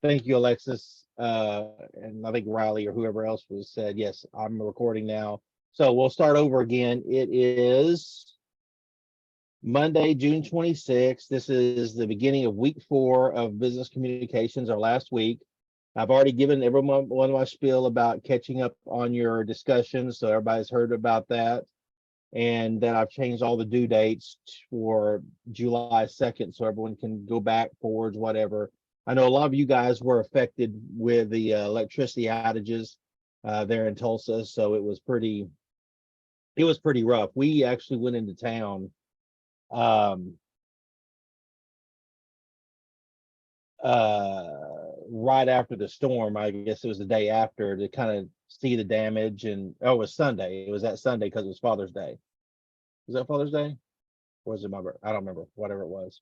Thank you, Alexis. And I think Riley or whoever else was said, yes, I'm recording now. So we'll start over again. It is Monday, June 26th. This is the beginning of week 4 of business communications, our last week. I've already given everyone one my spiel about catching up on your discussions, so everybody's heard about that. And then I've changed all the due dates for July 2nd, so everyone can go back, forwards, whatever. I know a lot of you guys were affected with the electricity outages there in Tulsa, so it was pretty rough. We actually went into town right after the storm. I guess it was the day after, to kind of see the damage. And oh, it was Sunday. It was that Sunday because it was Father's Day. Was that Father's Day? Or was it my birthday? I don't remember. Whatever it was.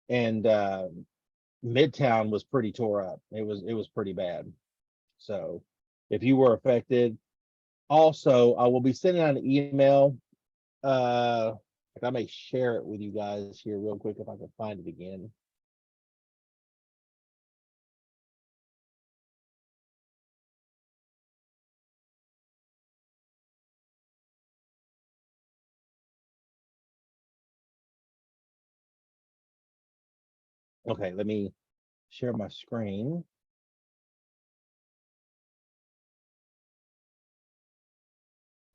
And Midtown was pretty tore up. It was pretty bad. So if you were affected, also I will be sending out an email. I may share it with you guys here real quick if I can find it again. Okay, let me share my screen.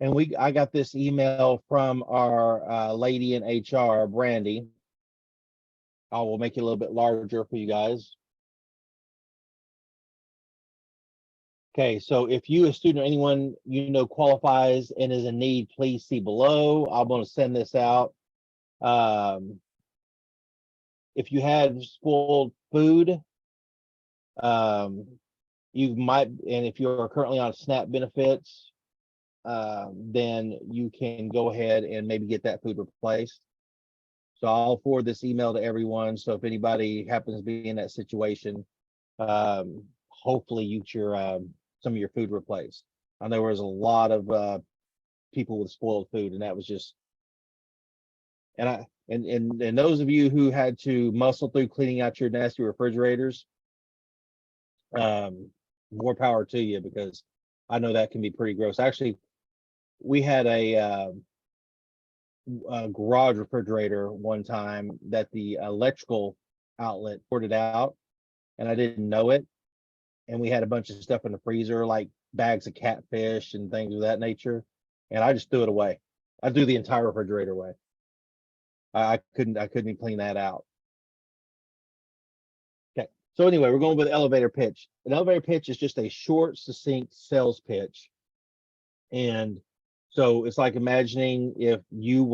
And I got this email from our lady in HR, Brandy. I will make it a little bit larger for you guys. Okay, so if you, a student or anyone you know qualifies and is in need, please see below. I'm going to send this out. If you had spoiled food, you might, and if you're currently on SNAP benefits, then you can go ahead and maybe get that food replaced. So I'll forward this email to everyone. So if anybody happens to be in that situation, hopefully you get your some of your food replaced. I know there was a lot of people with spoiled food, and that was just, and those of you who had to muscle through cleaning out your nasty refrigerators, more power to you, because I know that can be pretty gross. Actually, we had a garage refrigerator one time that the electrical outlet ported out, and I didn't know it. And we had a bunch of stuff in the freezer, like bags of catfish and things of that nature. And I just threw it away. I threw the entire refrigerator away. I couldn't clean that out. Okay. So anyway, we're going with elevator pitch. An elevator pitch is just a short, succinct sales pitch. And so it's like imagining if you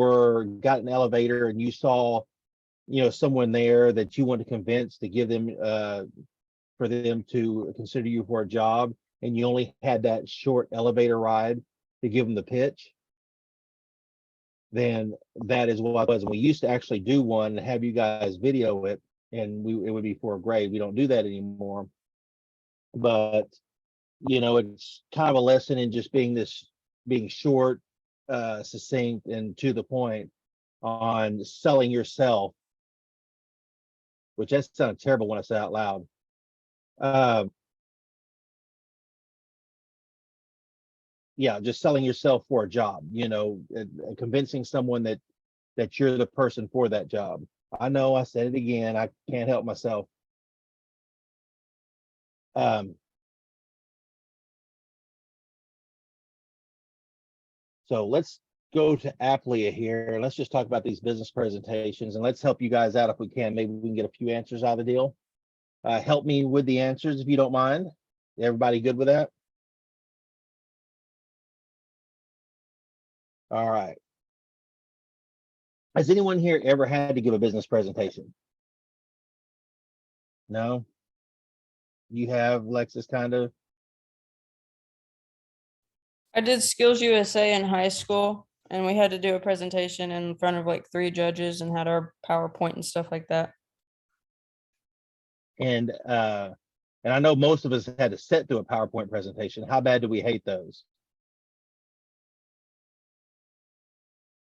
got an elevator and you saw, someone there that you want to convince to give them for them to consider you for a job, and you only had that short elevator ride to give them the pitch, then that is what it was. And we used to actually do one and have you guys video it, and it would be for a grade. We don't do that anymore. But it's kind of a lesson in just being short, succinct, and to the point on selling yourself, which that sounded terrible when I said out loud. Yeah, just selling yourself for a job, convincing someone that you're the person for that job. I know I said it again, I can't help myself. So let's go to Applia here. Let's just talk about these business presentations, and let's help you guys out if we can. Maybe we can get a few answers out of the deal. Help me with the answers if you don't mind. Everybody good with that? All right. Has anyone here ever had to give a business presentation? No? You have, Lexus, kind of? I did Skills USA in high school, and we had to do a presentation in front of like 3 judges and had our PowerPoint and stuff like that. And I know most of us had to sit through a PowerPoint presentation. How bad do we hate those?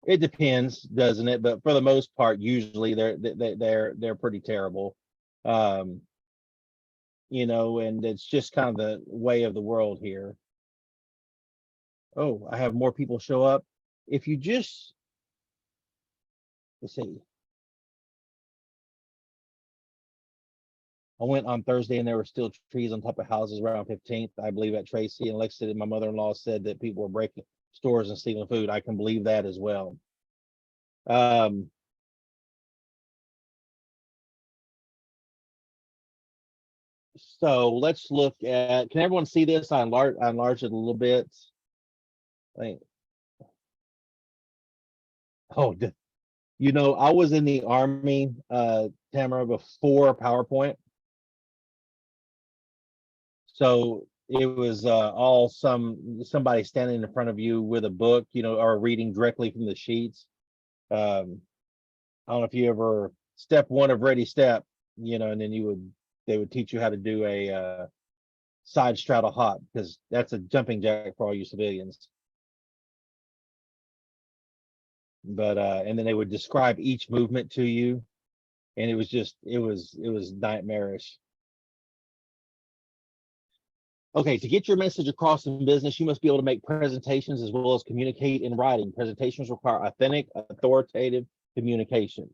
It depends, doesn't it? But for the most part, usually they're pretty terrible. you know, and it's just kind of the way of the world here. Oh, I have more people show up. If you just, let's see. I went on Thursday and there were still trees on top of houses around 15th. I believe at Tracy and Lexington. And my mother-in-law said that people were breaking stores and stealing food. I can believe that as well. So let's look at, can everyone see this? I enlarged it a little bit. Like, oh, you know, I was in the Army, Tamara, before PowerPoint. So it was all somebody standing in front of you with a book, you know, or reading directly from the sheets. I don't know if you ever step one of Ready Step, you know, and then they would teach you how to do a side straddle hop, because that's a jumping jack for all you civilians. But and then they would describe each movement to you, and it was just it was nightmarish. Okay, to get your message across in business, you must be able to make presentations as well as communicate in writing. Presentations require authentic, authoritative communication.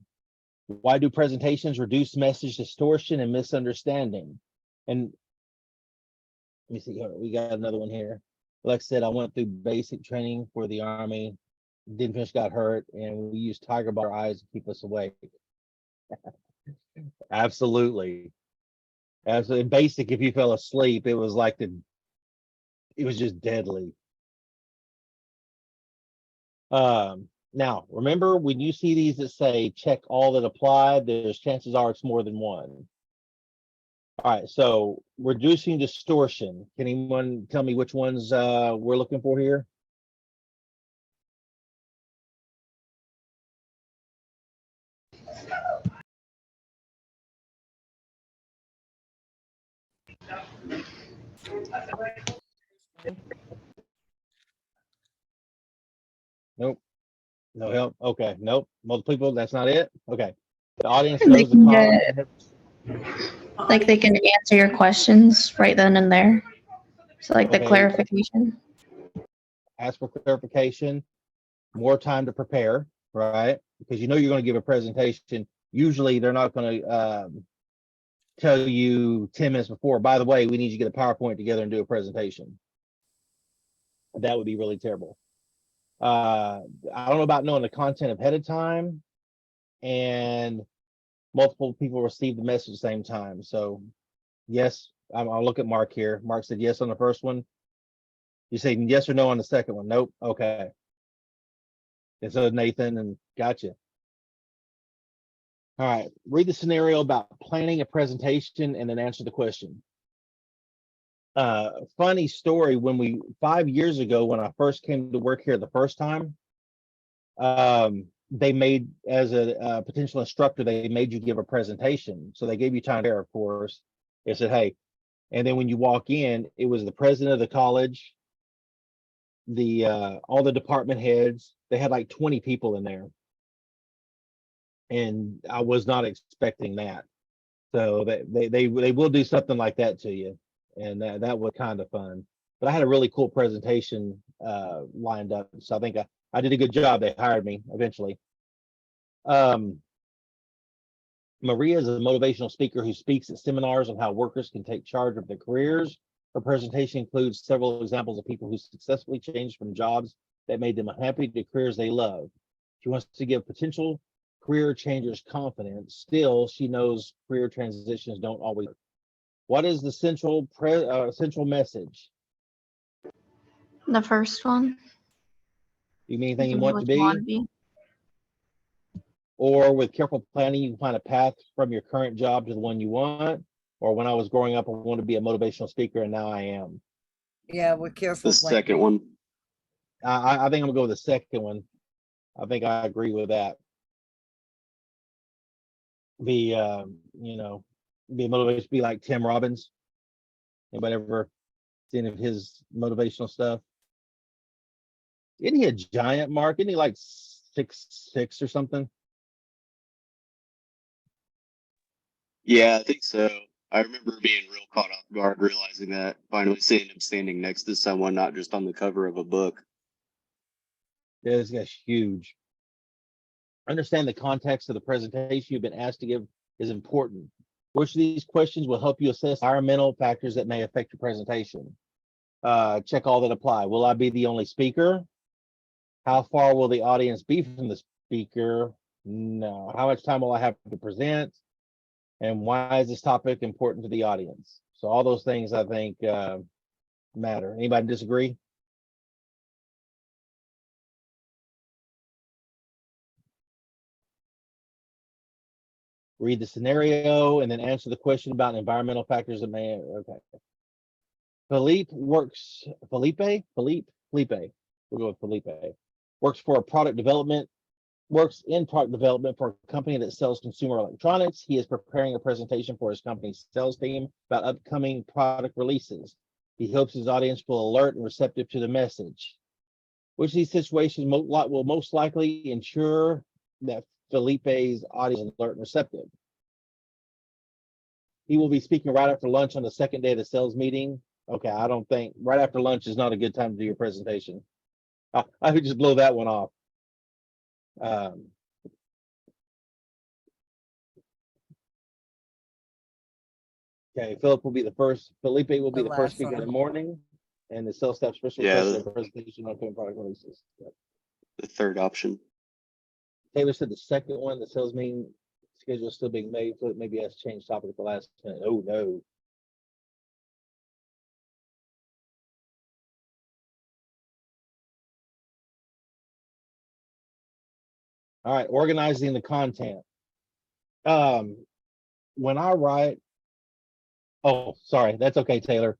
Why do presentations reduce message distortion and misunderstanding? And let me see, we got another one here. Like I said, I went through basic training for the Army, didn't finish, got hurt, and we used tiger bar eyes to keep us awake. Absolutely. Absolutely. Basic, if you fell asleep, it was like it was just deadly. Now, remember, when you see these that say check all that apply, there's chances are it's more than one. All right, so reducing distortion. Can anyone tell me which ones we're looking for here? Nope. No help. Okay. Nope. Multiple people. That's not it. Okay. The audience They knows the can content. like they can answer your questions right then and there. So like the Okay. clarification. Ask for clarification. More time to prepare, right? Because you know you're going to give a presentation. Usually they're not going to tell you 10 minutes before, by the way, we need you to get a PowerPoint together and do a presentation. That would be really terrible. I don't know about knowing the content ahead of time, and multiple people receive the message at the same time. So yes, I'll look at Mark here. Mark said yes on the first one. You say yes or no on the second one? Nope. Okay. And so Nathan, and gotcha. All right, read the scenario about planning a presentation and then answer the question. Funny story, when 5 years ago, when I first came to work here the first time, they made, as a potential instructor, they made you give a presentation. So they gave you time there, of course. They said, hey, and then when you walk in, it was the president of the college, all the department heads. They had like 20 people in there. And I was not expecting that. So they will do something like that to you. And that was kind of fun. But I had a really cool presentation lined up. So I think I did a good job. They hired me eventually. Maria is a motivational speaker who speaks at seminars on how workers can take charge of their careers. Her presentation includes several examples of people who successfully changed from jobs that made them unhappy to careers they love. She wants to give potential career changers confidence. Still, she knows career transitions don't always work. What is the central message? The first one. You mean anything you Be want what to you want to be? be. Or with careful planning, you can find a path from your current job to the one you want. Or when I was growing up, I wanted to be a motivational speaker, and now I am. Yeah, with careful The planning. second one. I think I'm gonna go with the second one. I think I agree with that. Be you know, be motivated to be like Tim Robbins. Anybody ever seen of his motivational stuff? Isn't he a giant, Mark? Isn't he like 6'6" or something? Yeah, I think so. I remember being real caught off guard, realizing that, finally seeing him standing next to someone, not just on the cover of a book. Yeah, this guy's huge. Understand the context of the presentation you've been asked to give is important. Which of these questions will help you assess environmental factors that may affect your presentation? Check all that apply. Will I be the only speaker? How far will the audience be from the speaker? No. How much time will I have to present? And why is this topic important to the audience? So all those things I think matter. Anybody disagree? Read the scenario and then answer the question about environmental factors that may, okay. Felipe, we'll go with Felipe. Works in product development for a company that sells consumer electronics. He is preparing a presentation for his company's sales team about upcoming product releases. He hopes his audience will alert and receptive to the message. Which of these situations will most likely ensure that Felipe's audience is alert and receptive? He will be speaking right after lunch on the second day of the sales meeting. Okay, I don't think right after lunch is not a good time to do your presentation. I would just blow that one off. Okay, Felipe will be the first speaker in the morning, and the sales staff special requested a presentation on upcoming product releases. Yep. The third option. Taylor said the second one, the sales meeting schedule is still being made, so maybe has changed topic at the last minute. Oh no. All right, organizing the content. When I write, oh, sorry, that's okay, Taylor.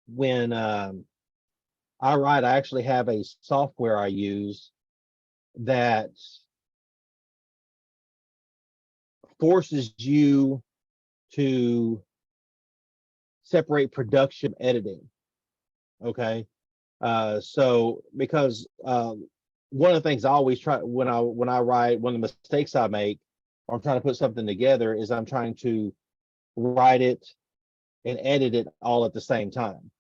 When I write, I actually have a software I use that forces you to separate production editing. Okay. So because one of the things I always try when I write, one of the mistakes I make, or I'm trying to put something together, is I'm trying to write it and edit it all at the same time.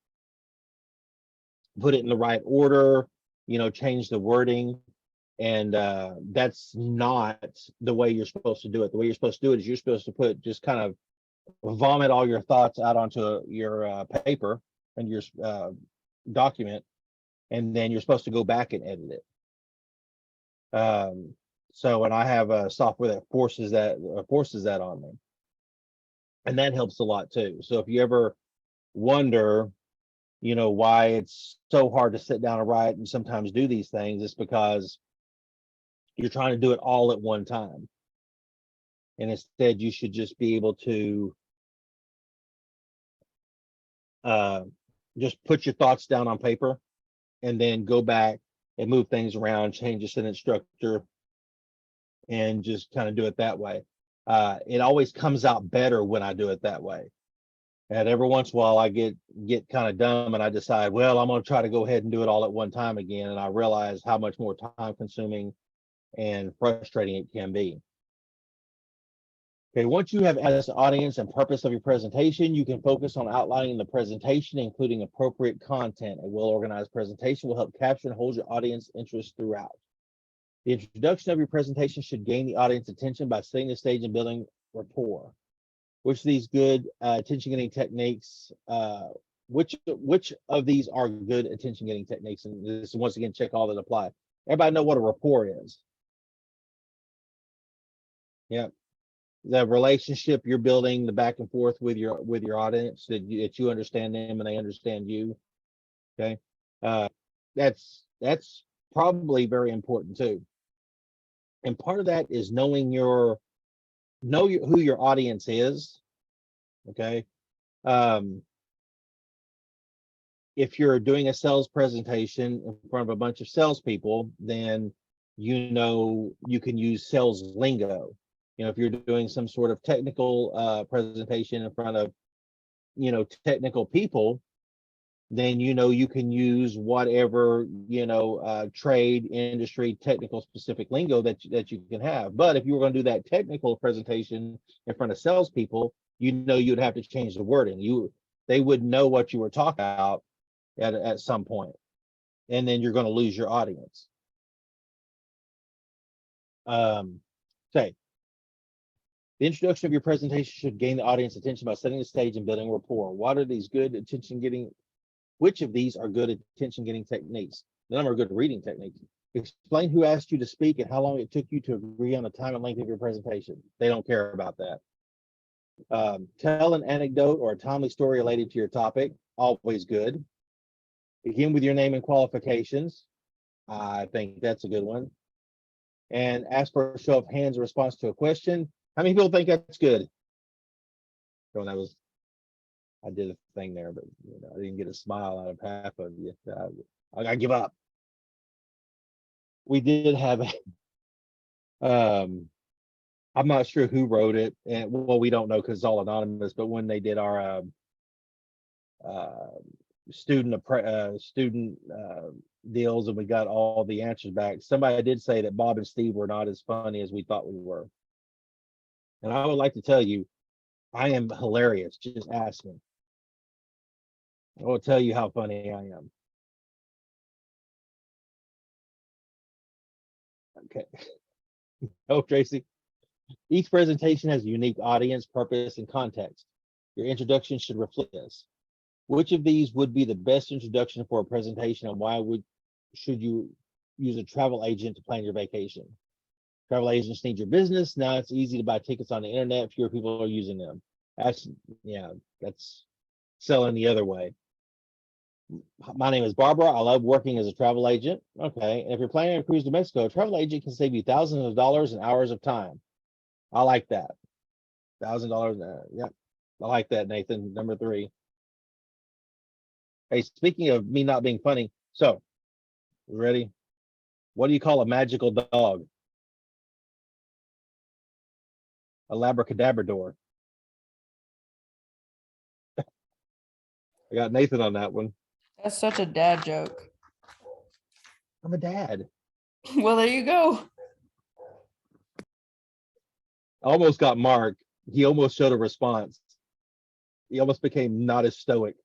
Put it in the right order, change the wording. And that's not the way you're supposed to do it. The way you're supposed to do it is you're supposed to just kind of vomit all your thoughts out onto your paper and your document, and then you're supposed to go back and edit it. So, and I have a software that forces that on me, and that helps a lot too. So if you ever wonder, why it's so hard to sit down and write and sometimes do these things, it's because you're trying to do it all at one time. And instead, you should just be able to just put your thoughts down on paper and then go back and move things around, change the sentence structure, and just kind of do it that way. It always comes out better when I do it that way. And every once in a while, I get kind of dumb and I decide, well, I'm going to try to go ahead and do it all at one time again. And I realize how much more time consuming and frustrating it can be. Okay, once you have as the audience and purpose of your presentation, you can focus on outlining the presentation, including appropriate content. A well-organized presentation will help capture and hold your audience interest throughout. The introduction of your presentation should gain the audience attention by setting the stage and building rapport. Which of these good attention-getting techniques, which of these are good attention-getting techniques? And this, once again, check all that apply. Everybody know what a rapport is? Yeah. The relationship you're building, the back and forth with your audience, that you understand them and they understand you. Okay, that's probably very important too. And part of that is knowing who your audience is. Okay, if you're doing a sales presentation in front of a bunch of salespeople, then you can use sales lingo. If you're doing some sort of technical presentation in front of technical people, then you know you can use whatever trade, industry, technical specific lingo that you can have. But if you were going to do that technical presentation in front of salespeople, you'd have to change the wording. They would know what you were talking about at some point, and then you're going to lose your audience. Say, the introduction of your presentation should gain the audience attention by setting the stage and building rapport. Which of these are good attention-getting techniques? None of them are good reading techniques. Explain who asked you to speak and how long it took you to agree on the time and length of your presentation. They don't care about that. Tell an anecdote or a timely story related to your topic. Always good. Begin with your name and qualifications. I think that's a good one. And ask for a show of hands in response to a question. How many people think that's good? So I did a thing there, but I didn't get a smile out of half of you. I give up. We did have I'm not sure who wrote it, and well, we don't know because it's all anonymous. But when they did our student deals and we got all the answers back, somebody did say that Bob and Steve were not as funny as we thought we were. And I would like to tell you, I am hilarious. Just ask me. I will tell you how funny I am. Okay. Oh, Tracy. Each presentation has a unique audience, purpose, and context. Your introduction should reflect this. Which of these would be the best introduction for a presentation, and why should you use a travel agent to plan your vacation? Travel agents need your business. Now it's easy to buy tickets on the internet. Fewer people are using them. That's selling the other way. My name is Barbara. I love working as a travel agent. Okay. And if you're planning a cruise to Mexico, a travel agent can save you thousands of dollars and hours of time. I like that. $1,000. Yep. I like that, Nathan. Number 3. Hey, speaking of me not being funny, so ready? What do you call a magical dog? A labracadabrador. I got Nathan on that one. That's such a dad joke. I'm a dad. Well, there you go. I almost got Mark. He almost showed a response. He almost became not as stoic.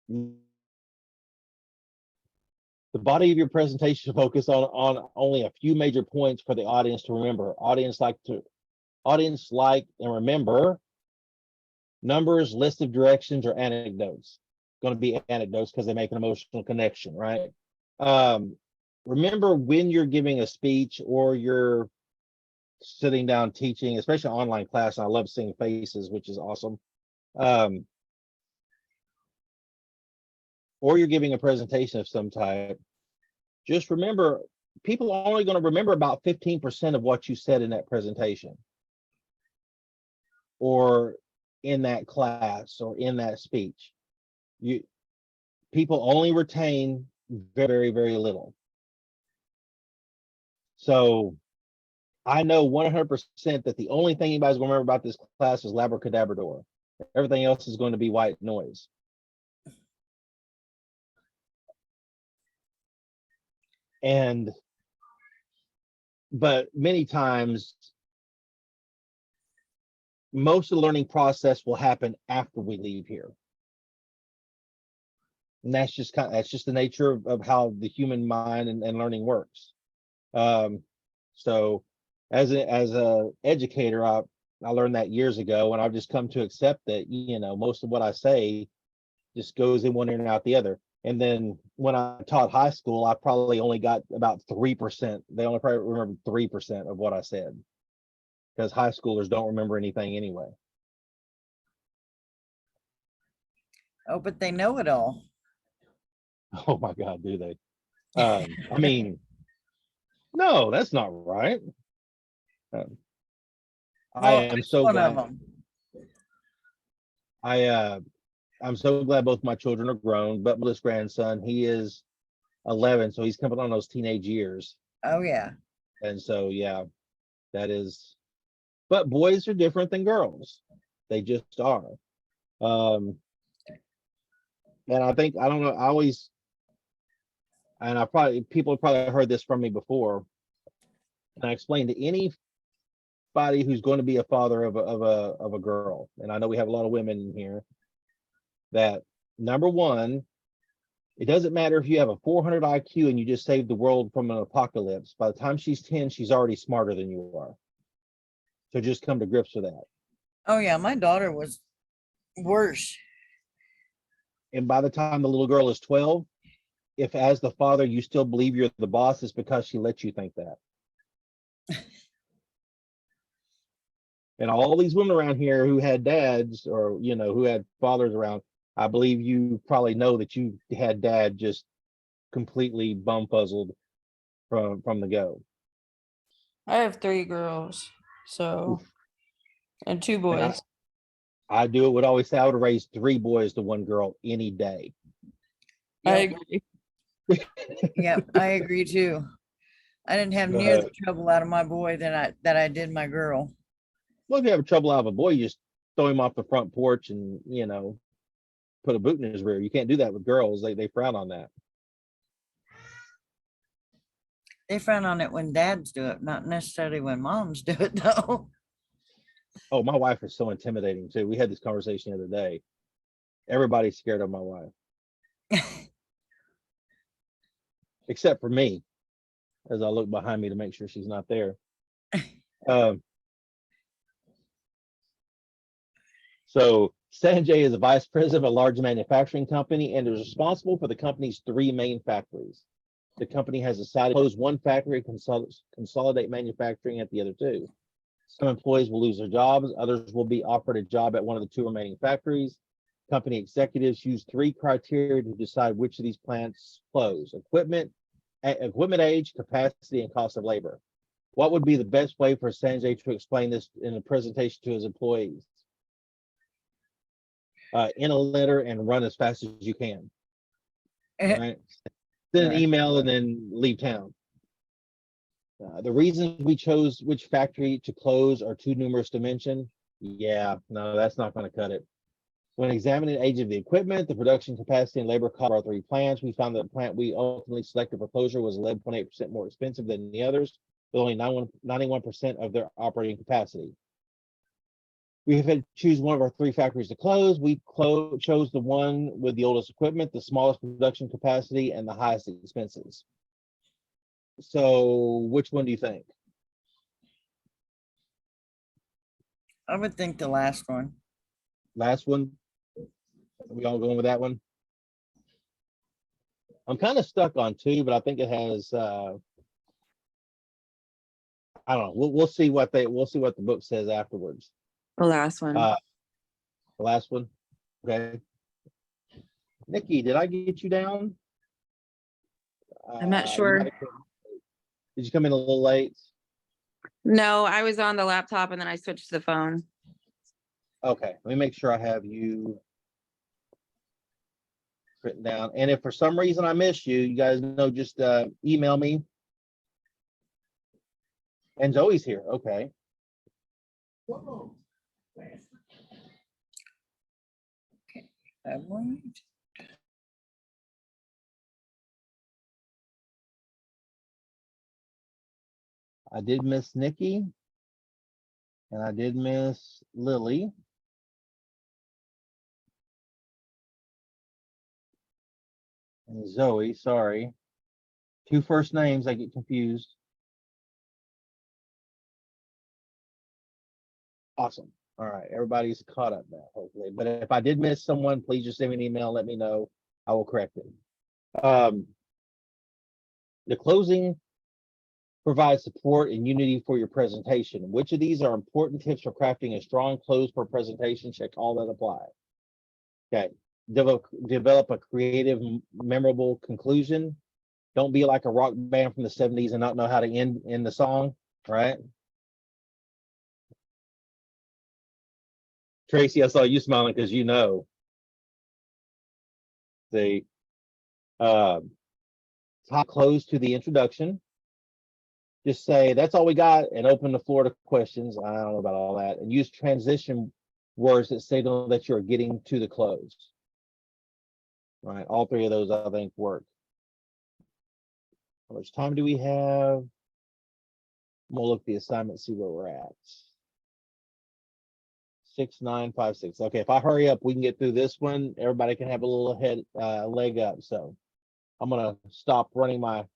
The body of your presentation should focus on only a few major points for the audience to remember. Audience like and remember numbers, list of directions, or anecdotes. Going to be anecdotes because they make an emotional connection, right? Remember when you're giving a speech or you're sitting down teaching, especially online class. And I love seeing faces, which is awesome. Or you're giving a presentation of some type. Just remember, people are only going to remember about 15% of what you said in that presentation or in that class or in that speech. People only retain very, very little. So I know 100% that the only thing anybody's going to remember about this class is labracadabrador. Everything else is going to be white noise. But many times, most of the learning process will happen after we leave here. And that's just the nature of how the human mind and learning works. So as a educator, I learned that years ago, and I've just come to accept that, most of what I say just goes in one ear and out the other. And then when I taught high school, I probably only got about 3%. They only probably remember 3% of what I said, because high schoolers don't remember anything anyway. Oh, but they know it all. Oh my God, do they? I mean, no, that's not right. I am so One of glad. them. I'm so glad both my children are grown, but my grandson, he is 11, so he's coming on those teenage years. Oh yeah. And so, yeah, that is, but boys are different than girls. They just are. And I think, I don't know, I always, and people have probably heard this from me before. And I explained to anybody who's going to be a father of a girl, and I know we have a lot of women in here, that number one, it doesn't matter if you have a 400 IQ and you just saved the world from an apocalypse. By the time she's 10, she's already smarter than you are. So just come to grips with that. Oh yeah, my daughter was worse. And by the time the little girl is 12, if as the father you still believe you're the boss, it's because she lets you think that. And all these women around here who had dads, or who had fathers around, I believe you probably know that you had dad just completely bumfuzzled from the go. I have 3 girls, so, and 2 And boys. I would always say I would raise 3 boys to 1 girl any day. I Yep, agree. yep, I agree too. I didn't have near the trouble out of my boy that I did my girl. Well, if you have trouble out of a boy, you just throw him off the front porch and put a boot in his rear. You can't do that with girls. They frown on that. They frown on it when dads do it, not necessarily when moms do it though. Oh, my wife is so intimidating too. We had this conversation the other day. Everybody's scared of my wife, except for me, as I look behind me to make sure she's not there. So Sanjay is a vice president of a large manufacturing company and is responsible for the company's 3 main factories. The company has decided to close 1 factory and consolidate manufacturing at the other 2. Some employees will lose their jobs. Others will be offered a job at one of the 2 remaining factories. Company executives use 3 criteria to decide which of these plants close: equipment age, capacity, and cost of labor. What would be the best way for Sanjay to explain this in a presentation to his employees? In a letter and run as fast as you can. Right? Send an email and then leave town. The reasons we chose which factory to close are too numerous to mention. Yeah, no, that's not going to cut it. When examining the age of the equipment, the production capacity, and labor cost of our 3 plants, we found that the plant we ultimately selected for closure was 11.8% more expensive than the others, with only 91% of their operating capacity. We had to choose one of our 3 factories to close. We chose the one with the oldest equipment, the smallest production capacity, and the highest expenses. So which one do you think? I would think the last one. Last one? Are we all going with that one? I'm kind of stuck on 2, but I think it has I don't know. We'll see what the book says afterwards. The last one. The last one. Okay. Nikki, did I get you down? I'm not sure. Did you come in a little late? No, I was on the laptop and then I switched to the phone. Okay, let me make sure I have you written down. And if for some reason I missed you, you guys know, just email me. And Zoe's here. Okay. That one. I did miss Nikki. And I did miss Lily. And Zoe, sorry. 2 first names, I get confused. Awesome. All right, everybody's caught up now, hopefully. But if I did miss someone, please just send me an email, let me know. I will correct it. The closing provides support and unity for your presentation. Which of these are important tips for crafting a strong close for presentation? Check all that apply. Okay. Develop a creative, memorable conclusion. Don't be like a rock band from the 70s and not know how to end the song, right? Tracy, I saw you smiling because you know. The top close to the introduction. Just say, that's all we got, and open the floor to questions. I don't know about all that. And use transition words that signal that you're getting to the close. Right, all three of those I think work. How much time do we have? We'll look at the assignment, see where we're at. 6956. Okay, if I hurry up, we can get through this one. Everybody can have a little leg up. So I'm gonna stop running my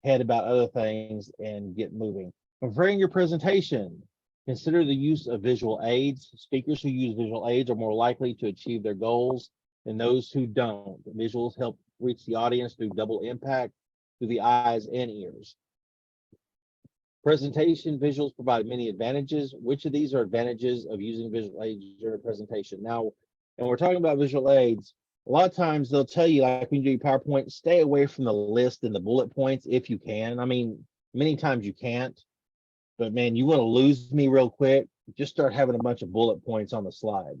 head about other things and get moving. Preparing your presentation. Consider the use of visual aids. Speakers who use visual aids are more likely to achieve their goals than those who don't. Visuals help reach the audience through double impact through the eyes and ears. Presentation visuals provide many advantages. Which of these are advantages of using visual aids during a presentation? Now, and we're talking about visual aids, a lot of times they'll tell you, like when you do PowerPoint, stay away from the list and the bullet points if you can. I mean, many times you can't, but man, you want to lose me real quick, just start having a bunch of bullet points on the slide.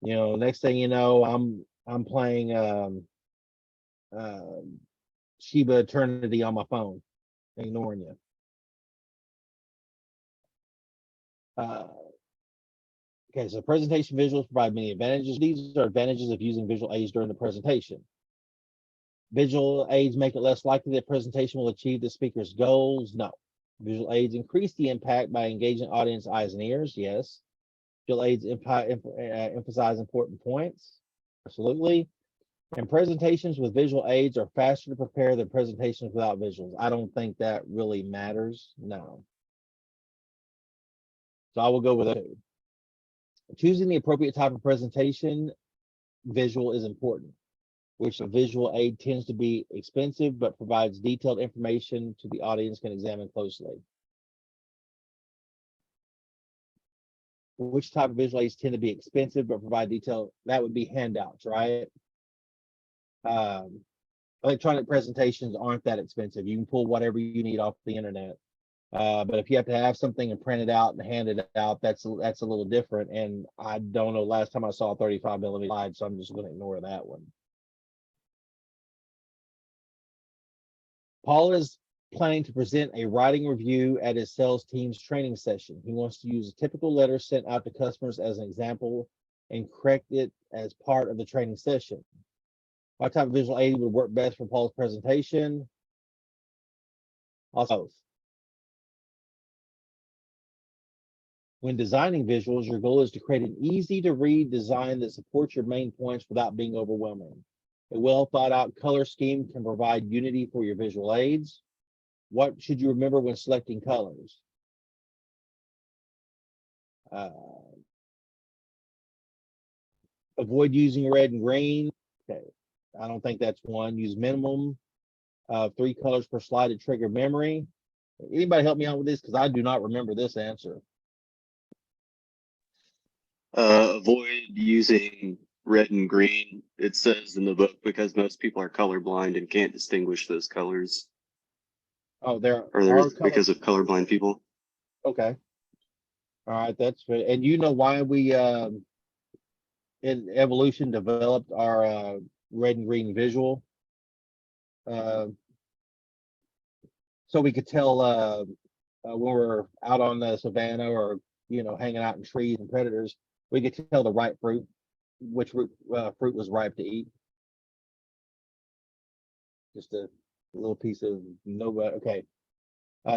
You know, next thing you know, I'm playing Sheba Eternity on my phone, ignoring you. Okay, so presentation visuals provide many advantages. These are advantages of using visual aids during the presentation. Visual aids make it less likely that presentation will achieve the speaker's goals. No. Visual aids increase the impact by engaging audience eyes and ears. Yes. Visual aids emphasize important points. Absolutely. And presentations with visual aids are faster to prepare than presentations without visuals. I don't think that really matters. No. So I will go with it. Choosing the appropriate type of presentation visual is important, which a visual aid tends to be expensive, but provides detailed information to the audience can examine closely. Which type of visual aids tend to be expensive, but provide detail? That would be handouts, right? Electronic presentations aren't that expensive. You can pull whatever you need off the internet. But if you have to have something and print it out and hand it out, that's a little different. And I don't know last time I saw a 35mm slide, so I'm just going to ignore that one. Paul is planning to present a writing review at his sales team's training session. He wants to use a typical letter sent out to customers as an example and correct it as part of the training session. What type of visual aid would work best for Paul's presentation? Also, when designing visuals, your goal is to create an easy to read design that supports your main points without being overwhelming. A well thought out color scheme can provide unity for your visual aids. What should you remember when selecting colors? Avoid using red and green. Okay, I don't think that's one. Use minimum of 3 colors per slide to trigger memory. Anybody help me out with this? Because I do not remember this answer. Avoid using red and green, it says in the book, because most people are colorblind and can't distinguish those colors. Oh, there Or are there's colors. because of colorblind people. Okay. All right, that's good. And you know why we in evolution developed our red and green visual? So we could tell when we're out on the savannah or hanging out in trees and predators, we could tell the right fruit, which fruit was ripe to eat. Just a little piece of nobody. Okay.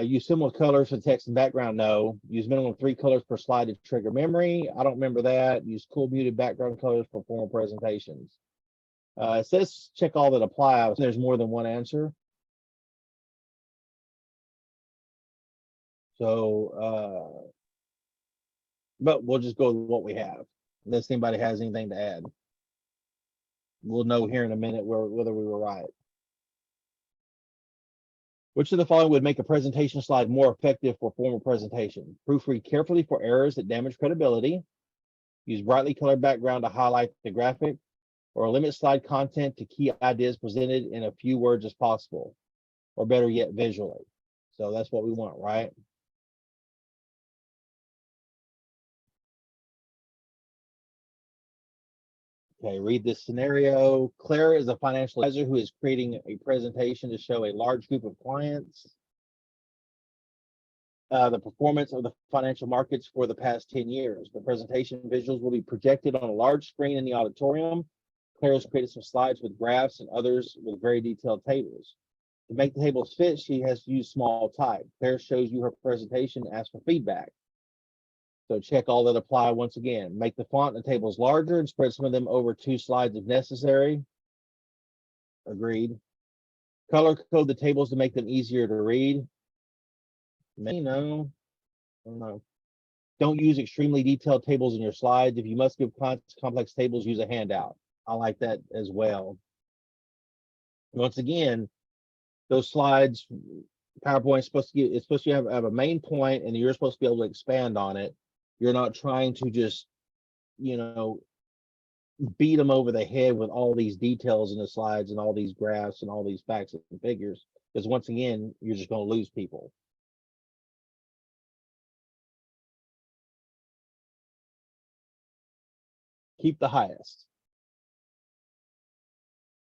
Use similar colors for text and background. No. Use minimum of 3 colors per slide to trigger memory. I don't remember that. Use cool muted background colors for formal presentations. It says check all that apply. There's more than one answer. So, but we'll just go with what we have, unless anybody has anything to add. We'll know here in a minute whether we were right. Which of the following would make a presentation slide more effective for formal presentation? Proofread carefully for errors that damage credibility. Use brightly colored background to highlight the graphic, or limit slide content to key ideas presented in a few words as possible, or better yet, visually. So that's what we want, right? Okay, read this scenario. Claire is a financial advisor who is creating a presentation to show a large group of clients the performance of the financial markets for the past 10 years. The presentation visuals will be projected on a large screen in the auditorium. Claire's created some slides with graphs and others with very detailed tables. To make the tables fit, she has to use small type. Claire shows you her presentation and asks for feedback. So check all that apply once again. Make the font and tables larger and spread some of them over 2 slides if necessary. Agreed. Color code the tables to make them easier to read. No, I don't know. Don't use extremely detailed tables in your slides. If you must give complex tables, use a handout. I like that as well. Once again, those slides, PowerPoint is supposed to it's supposed to have a main point, and you're supposed to be able to expand on it. You're not trying to just, you know, beat them over the head with all these details in the slides and all these graphs and all these facts and figures, because once again, you're just going to lose people. Keep the highest.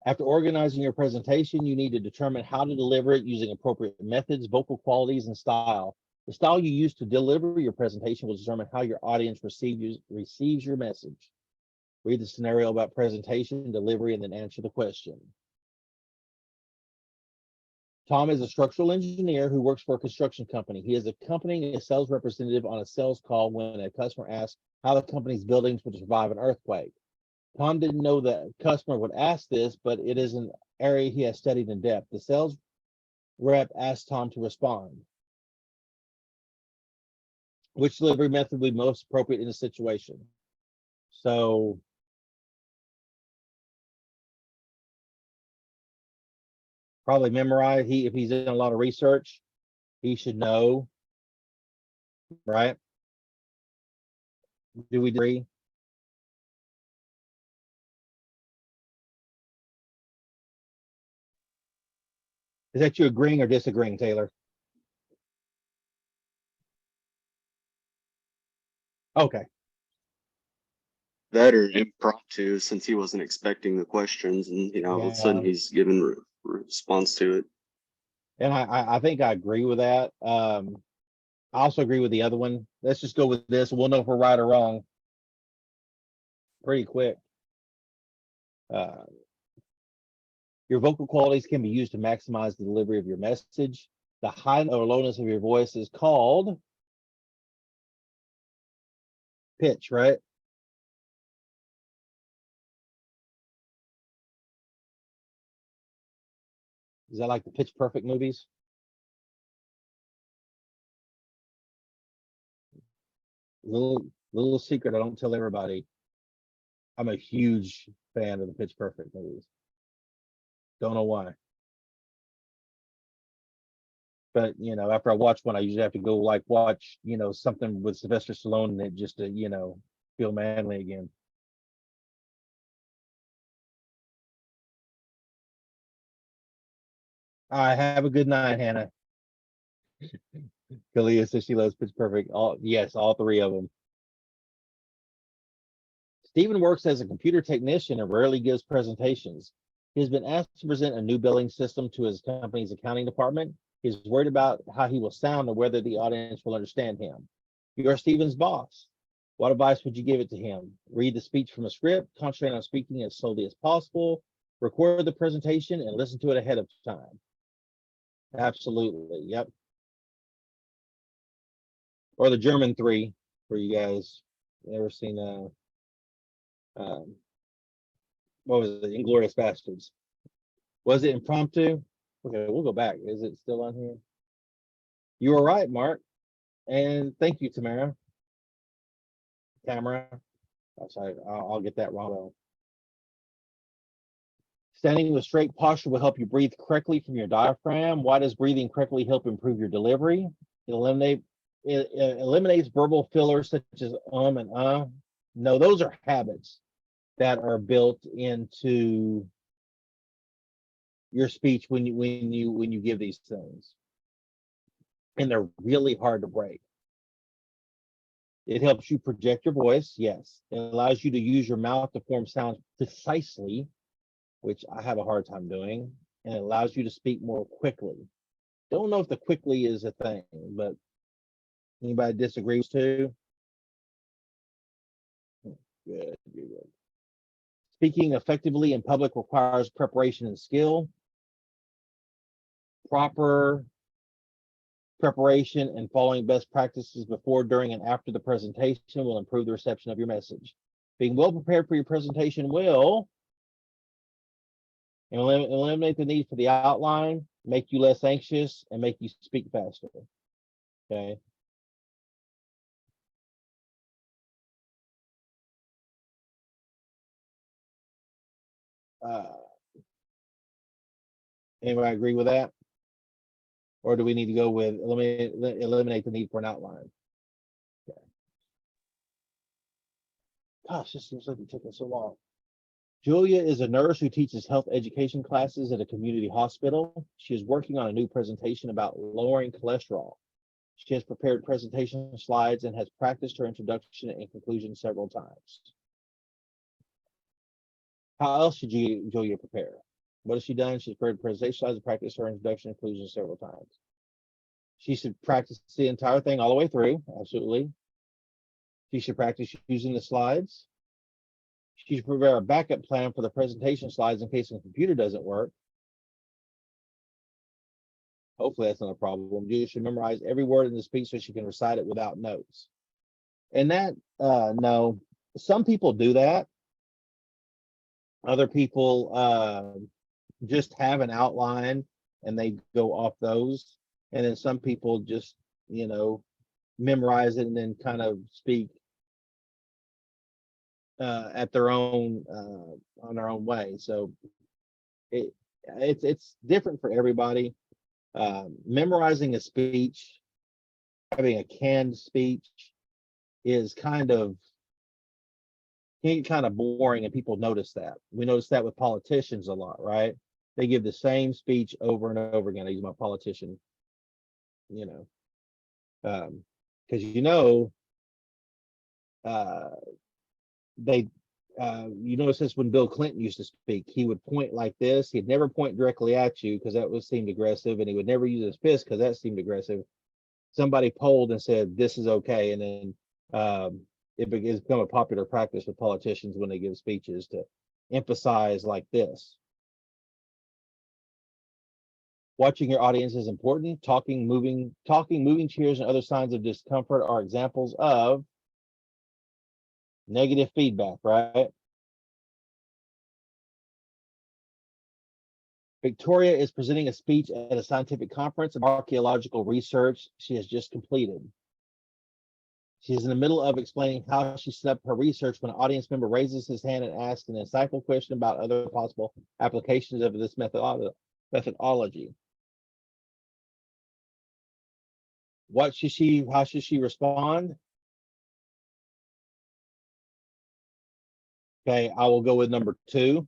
After organizing your presentation, you need to determine how to deliver it using appropriate methods, vocal qualities, and style. The style you use to deliver your presentation will determine how your audience receives your message. Read the scenario about presentation, delivery, and then answer the question. Tom is a structural engineer who works for a construction company. He is accompanying a sales representative on a sales call when a customer asks how the company's buildings would survive an earthquake. Tom didn't know the customer would ask this, but it is an area he has studied in depth. The sales rep asked Tom to respond. Which delivery method would be most appropriate in the situation? So probably memorize. If he's in a lot of research, he should know, right? Do we agree? Is that you agreeing or disagreeing, Taylor? Okay. That or impromptu, since he wasn't expecting the questions, and all of a sudden Yeah. he's given response to it. And I think I agree with that. I also agree with the other one. Let's just go with this. We'll know if we're right or wrong pretty quick. Your vocal qualities can be used to maximize the delivery of your message. The high or lowness of your voice is called pitch, right? Is that like the Pitch Perfect movies? Little secret I don't tell everybody. I'm a huge fan of the Pitch Perfect movies. Don't know why. But after I watch one, I usually have to go watch, something with Sylvester Stallone in it just to, feel manly again. All right, have a good night, Hannah. Kalia says she loves Pitch Perfect. Yes, all 3 of them. Stephen works as a computer technician and rarely gives presentations. He has been asked to present a new billing system to his company's accounting department. He's worried about how he will sound and whether the audience will understand him. You are Stephen's boss. What advice would you give it to him? Read the speech from a script, concentrate on speaking as slowly as possible, record the presentation, and listen to it ahead of time. Absolutely, yep. Or the German 3 for you guys. Ever seen what was it? Inglourious Bastards. Was it impromptu? Okay, we'll go back. Is it still on here? You were right, Mark. And thank you, Tamara. Oh, sorry, I'll get that wrong. Standing with straight posture will help you breathe correctly from your diaphragm. Why does breathing correctly help improve your delivery? It eliminates verbal fillers such as and No, those are habits that are built into your speech when you give these things, and they're really hard to break. It helps you project your voice. Yes, it allows you to use your mouth to form sounds precisely, which I have a hard time doing, and it allows you to speak more quickly. Don't know if the quickly is a thing, but anybody disagrees too? Good. Speaking effectively in public requires preparation and skill. Proper preparation and following best practices before, during, and after the presentation will improve the reception of your message. Being well prepared for your presentation will eliminate the need for the outline, make you less anxious, and make you speak faster. Okay. Anybody agree with that? Or do we need to go with eliminate the need for an outline? Okay. Gosh, this seems like it's taking so long. Julia is a nurse who teaches health education classes at a community hospital. She is working on a new presentation about lowering cholesterol. She has prepared presentation slides and has practiced her introduction and conclusion several times. How else should Julia prepare? What has she done? She's prepared presentation slides and practiced her introduction and conclusion several times. She should practice the entire thing all the way through. Absolutely. She should practice using the slides. She should prepare a backup plan for the presentation slides in case the computer doesn't work. Hopefully that's not a problem. Julia should memorize every word in the speech so she can recite it without notes. And that, no, some people do that. Other people just have an outline and they go off those. And then some people just, memorize it and then kind of speak at their own on their own way. So it's different for everybody. Memorizing a speech, having a canned speech is kind of boring, and people notice that. We notice that with politicians a lot, right? They give the same speech over and over again. I use my politician, because you notice this when Bill Clinton used to speak, he would point like this. He'd never point directly at you because that seemed aggressive, and he would never use his fist because that seemed aggressive. Somebody polled and said this is okay, and then it's become a popular practice with politicians when they give speeches to emphasize like this. Watching your audience is important. Talking, moving chairs, and other signs of discomfort are examples of negative feedback, right? Victoria is presenting a speech at a scientific conference of archaeological research she has just completed. She is in the middle of explaining how she set up her research when an audience member raises his hand and asks an insightful question about other possible applications of this methodology. How should she respond? Okay, I will go with number 2.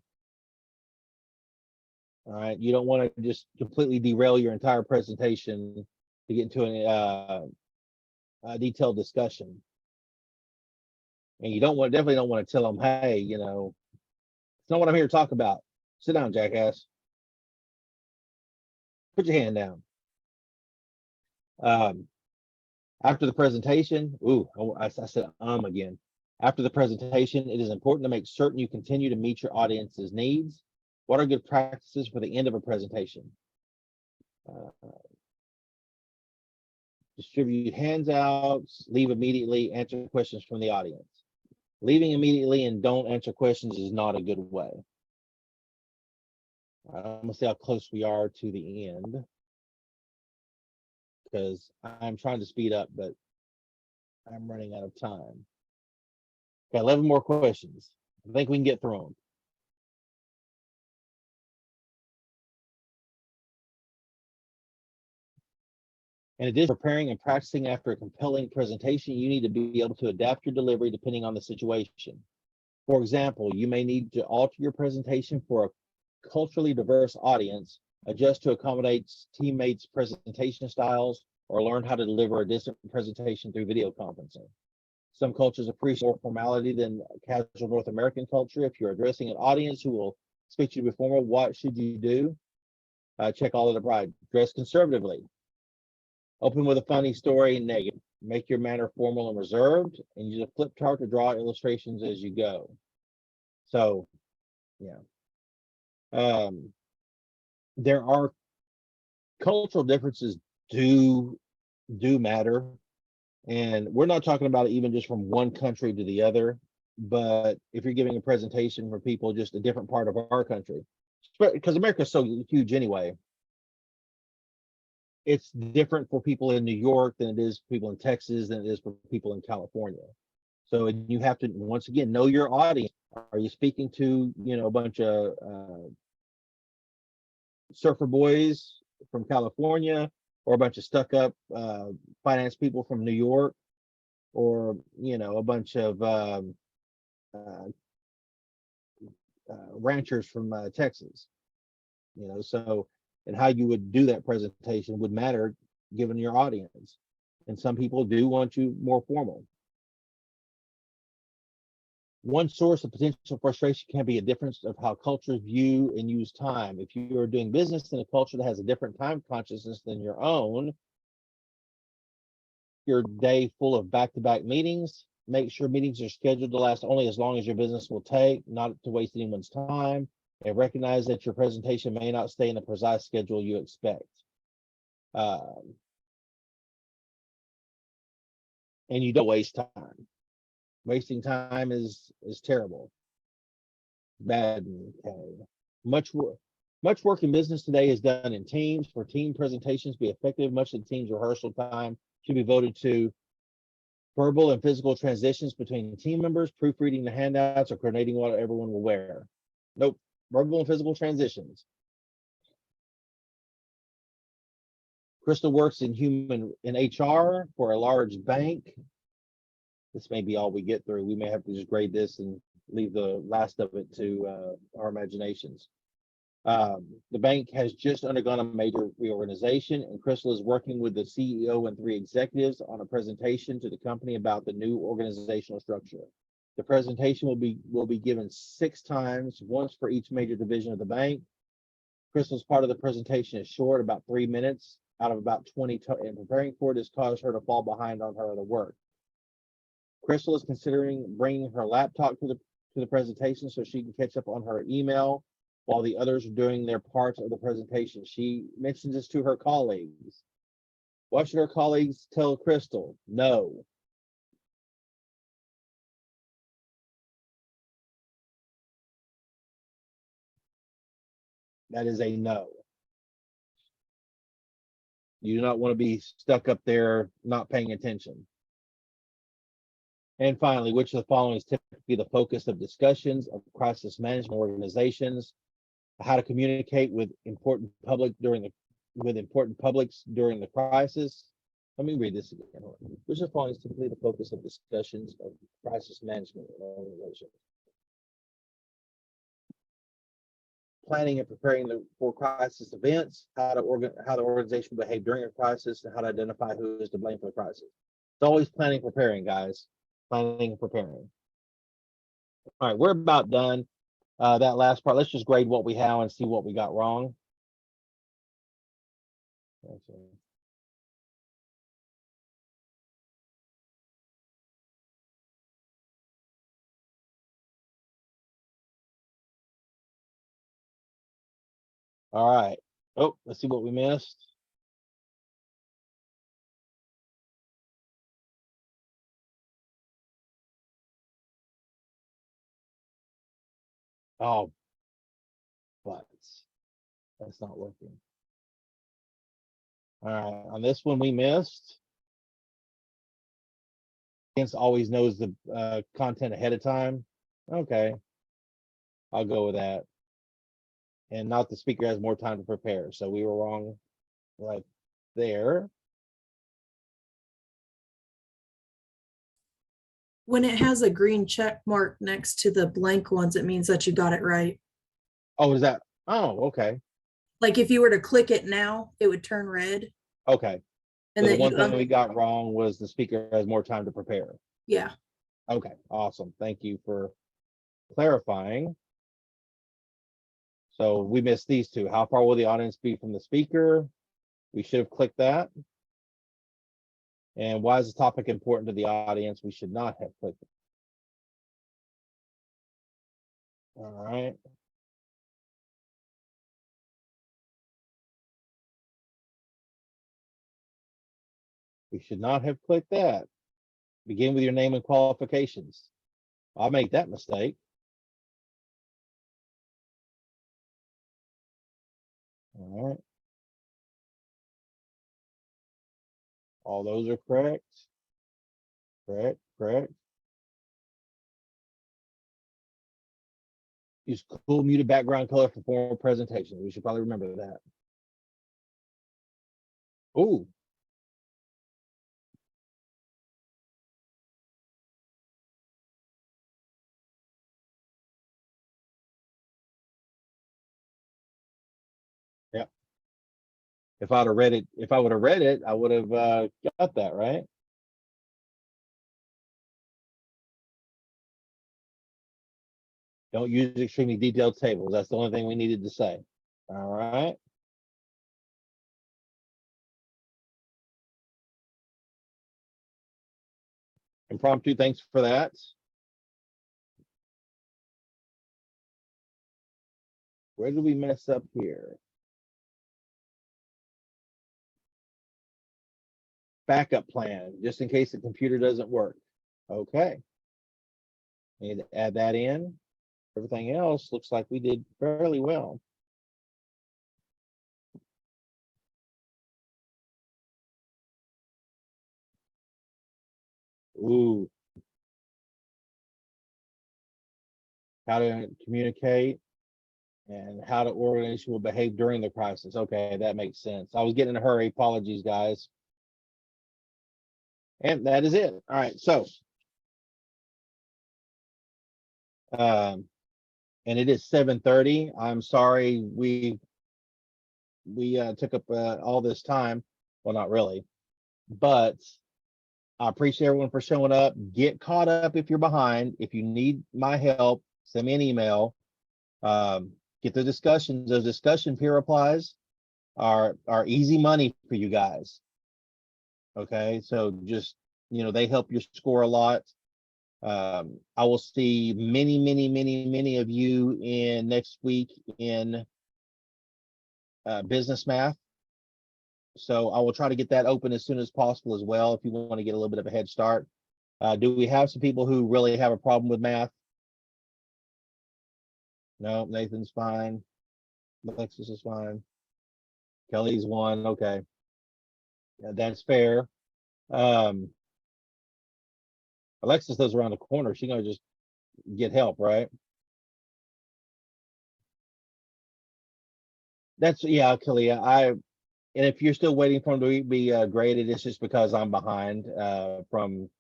All right, you don't want to just completely derail your entire presentation to get into a detailed discussion. And you definitely don't want to tell them, hey, it's not what I'm here to talk about. Sit down, jackass. Put your hand down. After the presentation, I said again. After the presentation, it is important to make certain you continue to meet your audience's needs. What are good practices for the end of a presentation? Distribute handouts, leave immediately, answer questions from the audience. Leaving immediately and don't answer questions is not a good way. I'm gonna see how close we are to the end, because I'm trying to speed up, but I'm running out of time. Okay, 11 more questions. I think we can get through them. In addition to preparing and practicing after a compelling presentation, you need to be able to adapt your delivery depending on the situation. For example, you may need to alter your presentation for a culturally diverse audience, adjust to accommodate teammates' presentation styles, or learn how to deliver a distant presentation through video conferencing. Some cultures appreciate more formality than casual North American culture. If you're addressing an audience who will expect you to be formal, what should you do? Check all of the pride. Dress conservatively. Open with a funny story and negative. Make your manner formal and reserved, and use a flip chart to draw illustrations as you go. So There are cultural differences do matter. And we're not talking about it even just from one country to the other, but if you're giving a presentation for people just a different part of our country, because America's so huge anyway, it's different for people in New York than it is for people in Texas than it is for people in California. So you have to, once again, know your audience. Are you speaking to, a bunch of surfer boys from California, or a bunch of stuck up finance people from New York, or a bunch of ranchers from Texas? So, and how you would do that presentation would matter given your audience. And some people do want you more formal. One source of potential frustration can be a difference of how cultures view and use time. If you are doing business in a culture that has a different time consciousness than your own, your day full of back-to-back meetings, make sure meetings are scheduled to last only as long as your business will take, not to waste anyone's time, and recognize that your presentation may not stay in the precise schedule you expect. And you don't waste time. Wasting time is terrible. Bad. Okay. Much work in business today is done in teams. For team presentations to be effective, much of the team's rehearsal time should be devoted to verbal and physical transitions between team members, proofreading the handouts, or coordinating what everyone will wear. Nope. Verbal and physical transitions. Crystal works in HR for a large bank. This may be all we get through. We may have to just grade this and leave the last of it to our imaginations. The bank has just undergone a major reorganization, and Crystal is working with the CEO and 3 executives on a presentation to the company about the new organizational structure. The presentation will be given 6 times, once for each major division of the bank. Crystal's part of the presentation is short, about 3 minutes out of about 20, and preparing for it has caused her to fall behind on her other work. Crystal is considering bringing her laptop to the presentation so she can catch up on her email while the others are doing their parts of the presentation. She mentions this to her colleagues. What should her colleagues tell Crystal? No. That is a no. You do not want to be stuck up there not paying attention. And finally, which of the following is typically the focus of discussions of crisis management organizations? How to communicate with important publics during the crisis. Let me read this again. Which of the following is typically the focus of discussions of crisis management organizations? Planning and preparing for crisis events, how the organization will behave during a crisis, and how to identify who is to blame for the crisis. It's always planning and preparing, guys. Planning and preparing. All right, we're about done. That last part, let's just grade what we have and see what we got wrong. Okay. All right. Oh, let's see what we missed. Oh, but that's not working. All right, on this one we missed. Audience always knows the content ahead of time. Okay, I'll go with that. And not the speaker has more time to prepare. So we were wrong right there. When it has a green check mark next to the blank ones, it means that you got it right. Oh, is that? Oh, okay. Like if you were to click it now, it would turn red. Okay. And So the then one thing we got wrong was the speaker has more time to prepare. yeah. Okay, awesome. Thank you for clarifying. So we missed these two. How far will the audience be from the speaker? We should have clicked that. And why is the topic important to the audience? We should not have clicked it. All right. We should not have clicked that. Begin with your name and qualifications. I'll make that mistake. All right. All those are correct. Correct, correct. Use cool muted background color for formal presentations. We should probably remember that. Ooh. Yep. If I'd have read it, if I would have read it, I would have got that, right? Don't use extremely detailed tables. That's the only thing we needed to say. All right. Impromptu, thanks for that. Where did we mess up here? Backup plan, just in case the computer doesn't work. Okay. Need to add that in. Everything else looks like we did fairly well. Ooh. How to communicate and how the organization will behave during the crisis. Okay, that makes sense. I was getting in a hurry. Apologies, guys. And that is it. All right, so and it is 7:30. I'm sorry we took up all this time. Well, not really, but I appreciate everyone for showing up. Get caught up if you're behind. If you need my help, send me an email. Get the discussions. Those discussion peer replies are easy money for you guys. Okay, so just, you know, they help your score a lot. I will see many of you in next week in business math. So I will try to get that open as soon as possible as well, if you want to get a little bit of a head start. Do we have some people who really have a problem with math? No, Nathan's fine. Alexis is fine. Kelly's one. Okay. Yeah, that's fair. Alexis lives around the corner. She's gonna just get help, right? That's, yeah, Kelly. And if you're still waiting for them to be graded, it's just because I'm behind from,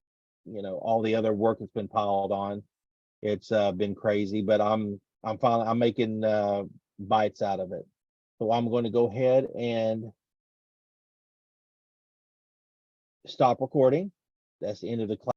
you know, all the other work that's been piled on. It's been crazy, but I'm finally, I'm making bites out of it. So I'm going to go ahead and stop recording. That's the end of the class.